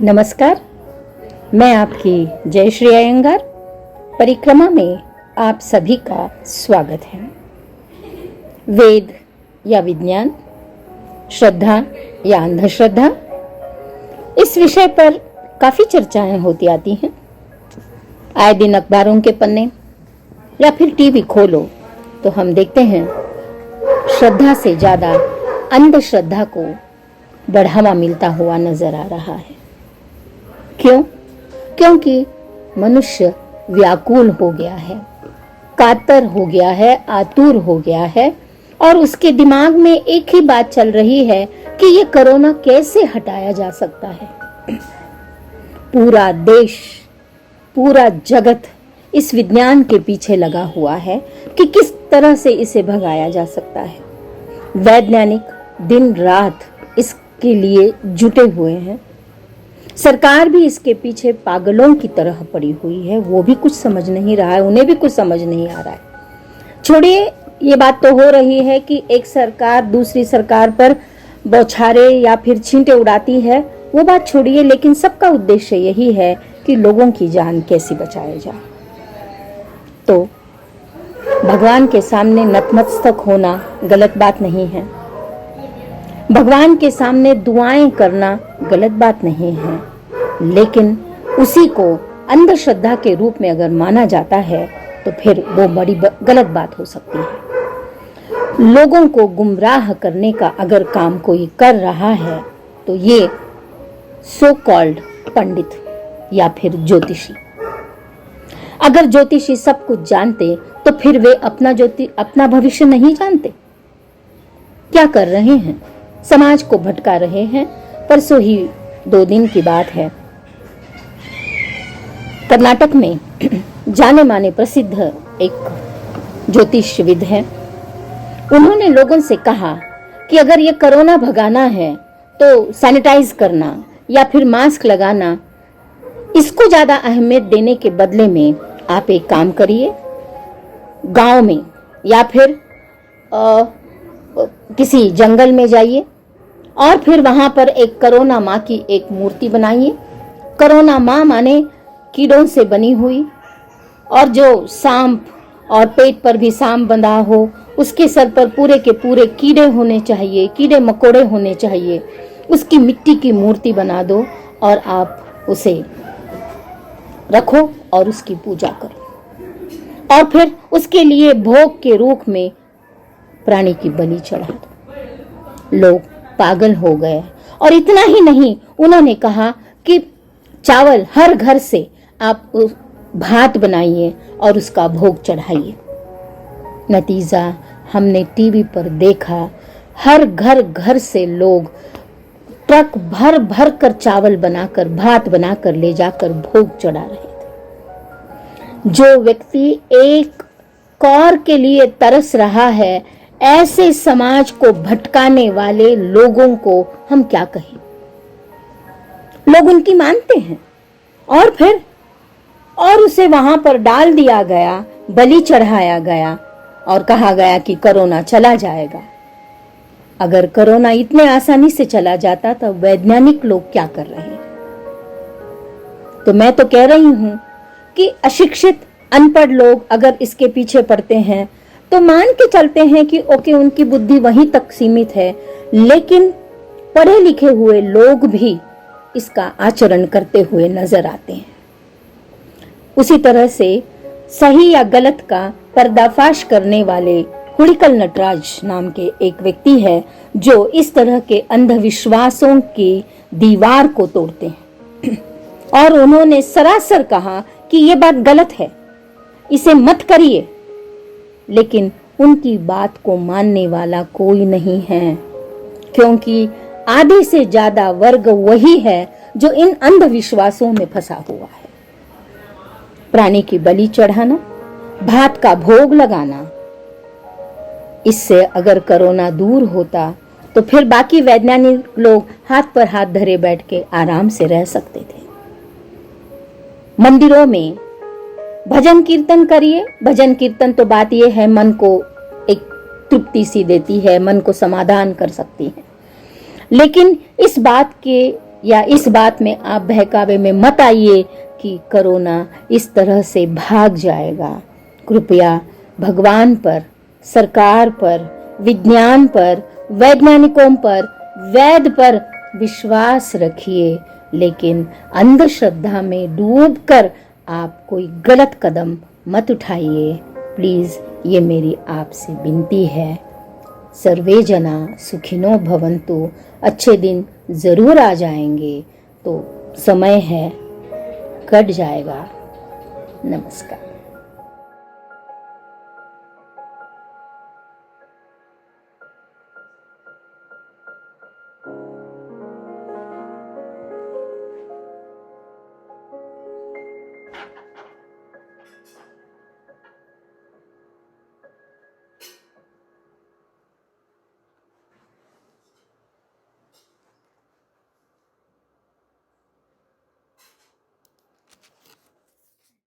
नमस्कार, मैं आपकी जयश्री अयंगार। परिक्रमा में आप सभी का स्वागत है। वेद या विज्ञान, श्रद्धा या अंधश्रद्धा, इस विषय पर काफी चर्चाएं होती आती हैं। आए दिन अखबारों के पन्ने या फिर टीवी खोलो तो हम देखते हैं श्रद्धा से ज्यादा अंधश्रद्धा को बढ़ावा मिलता हुआ नजर आ रहा है। क्यों? क्योंकि मनुष्य व्याकुल हो गया है, कातर हो गया है, आतुर हो गया है और उसके दिमाग में एक ही बात चल रही है कि ये कोरोना कैसे हटाया जा सकता है। पूरा देश, पूरा जगत इस विज्ञान के पीछे लगा हुआ है कि किस तरह से इसे भगाया जा सकता है। वैज्ञानिक दिन रात इसके लिए जुटे हुए हैं। सरकार भी इसके पीछे पागलों की तरह पड़ी हुई है। वो भी कुछ समझ नहीं रहा है, उन्हें भी कुछ समझ नहीं आ रहा है। छोड़िए, ये बात तो हो रही है कि एक सरकार दूसरी सरकार पर बौछारे या फिर छींटे उड़ाती है, वो बात छोड़िए, लेकिन सबका उद्देश्य यही है कि लोगों की जान कैसे बचाया जाए। तो भगवान के सामने नतमस्तक होना गलत बात नहीं है, भगवान के सामने दुआएं करना गलत बात नहीं है, लेकिन उसी को अंधश्रद्धा के रूप में अगर माना जाता है तो फिर वो बड़ी गलत बात हो सकती है। लोगों को गुमराह करने का अगर काम कोई कर रहा है तो ये सो कॉल्ड पंडित या फिर ज्योतिषी। अगर ज्योतिषी सब कुछ जानते तो फिर वे अपना भविष्य नहीं जानते। क्या कर रहे हैं? समाज को भटका रहे हैं। परसों ही 2 दिन की बात है, कर्नाटक में जाने माने प्रसिद्ध एक ज्योतिषविद हैं। उन्होंने लोगों से कहा कि अगर ये कोरोना भगाना है तो सैनिटाइज करना या फिर मास्क लगाना, इसको ज्यादा अहमियत देने के बदले में आप एक काम करिए, गांव में या फिर किसी जंगल में जाइए और फिर वहां पर एक कोरोना माँ की एक मूर्ति बनाइए। कोरोना माँ माने कीड़ों से बनी हुई, और जो सांप और पेट पर भी सांप बंधा हो, उसके सर पर पूरे के पूरे कीड़े होने चाहिए, कीड़े मकोड़े होने चाहिए। उसकी मिट्टी की मूर्ति बना दो और आप उसे रखो और उसकी पूजा करो, और फिर उसके लिए भोग के रूप में प्राणी की बलि चढ़ा दो। लोग पागल हो गए। और इतना ही नहीं, उन्होंने कहा कि चावल हर घर से आप भात बनाइए और उसका भोग चढ़ाइए। नतीजा हमने टीवी पर देखा, हर घर से लोग ट्रक भर भर कर चावल बनाकर, भात बनाकर ले जाकर भोग चढ़ा रहे थे। जो व्यक्ति एक कौर के लिए तरस रहा है, ऐसे समाज को भटकाने वाले लोगों को हम क्या कहें? लोग उनकी मानते हैं और उसे वहां पर डाल दिया गया, बलि चढ़ाया गया और कहा गया कि कोरोना चला जाएगा। अगर कोरोना इतने आसानी से चला जाता तो वैज्ञानिक लोग क्या कर रहे हैं? तो मैं तो कह रही हूं कि अशिक्षित अनपढ़ लोग अगर इसके पीछे पड़ते हैं तो मान के चलते हैं कि ओके, उनकी बुद्धि वहीं तक सीमित है, लेकिन पढ़े लिखे हुए लोग भी इसका आचरण करते हुए नजर आते हैं। उसी तरह से सही या गलत का पर्दाफाश करने वाले हुड़िकल नटराज नाम के एक व्यक्ति है, जो इस तरह के अंधविश्वासों की दीवार को तोड़ते हैं। और उन्होंने सरासर कहा कि ये बात गलत है, इसे मत करिए, लेकिन उनकी बात को मानने वाला कोई नहीं है, क्योंकि आधे से ज्यादा वर्ग वही है जो इन अंधविश्वासों में फंसा हुआ है। प्राणी की बलि चढ़ाना, भात का भोग लगाना, इससे अगर कोरोना दूर होता तो फिर बाकी वैज्ञानिक लोग हाथ पर हाथ धरे बैठ के आराम से रह सकते थे। मंदिरों में भजन कीर्तन करिए। भजन कीर्तन तो बात यह है, मन को एक तृप्ति सी देती है, मन को समाधान कर सकती है, लेकिन इस बात के या इस बात में आप बहकावे में मत आइए कि कोरोना इस तरह से भाग जाएगा। कृपया भगवान पर, सरकार पर, विज्ञान पर, वैज्ञानिकों पर, वैद्य पर विश्वास रखिए, लेकिन अंधश्रद्धा में डूबकर आप कोई गलत कदम मत उठाइए। प्लीज, ये मेरी आपसे विनती है। सर्वे जना सुखिनो भवन्तु। अच्छे दिन जरूर आ जाएंगे, तो समय है, कट जाएगा। नमस्कार।